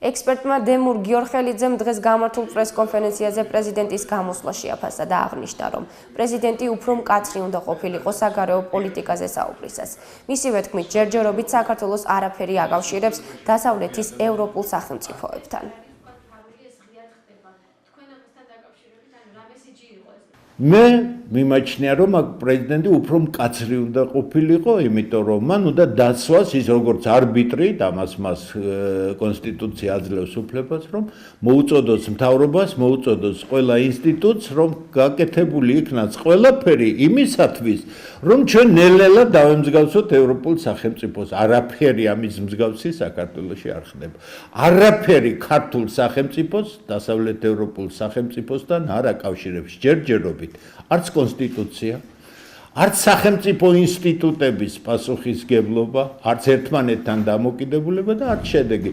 ექსპერტმა დემურ გიორხელიძემ დღეს გამართულ პრესკონფერენციაზე პრეზიდენტის გამოსვლა შეაფასა და აღნიშნა, რომ პრეზიდენტი უფრო მკაცრი უნდა ყოფილიყო საგარეო პოლიტიკაზე საუბრისას. მისივე თქმით, ჯერჯერობით საქართველოს არაფერი აკავშირებს დასავლეთის ევროპულ სახელმწიფოებთან. მე მიმაჩნია, რომ აქ პრეზიდენტი უფრო მკაცრი უნდა ყოფილიყო, იმიტომ რომ მან უნდა დაცვას ის როგორც არბიტრი და მას კონსტიტუცია აძლევს უფლებას, რომ მოუწოდოს მთავრობას, მოუწოდოს ყველა ინსტიტუტს, რომ გაკეთებული იქნას ყველაფერი იმისათვის, რომ ჩვენ ნელ-ნელა დავემსგავსოთ ევროპულ სახელმწიფოს. არაფერი ამის მსგავსი საქართველოში არ ხდება. არაფერი ქართულ სახელმწიფოს დასავლეთ ევროპულ სახელმწიფოსთან არ აკავშირებს ჯერჯერობით. არც კონსტიტუცია, არც სახელმწიფო ინსტიტუტების პასუხისგებლობა, არც ერთმანეთთან დამოკიდებულება და არც შედეგი.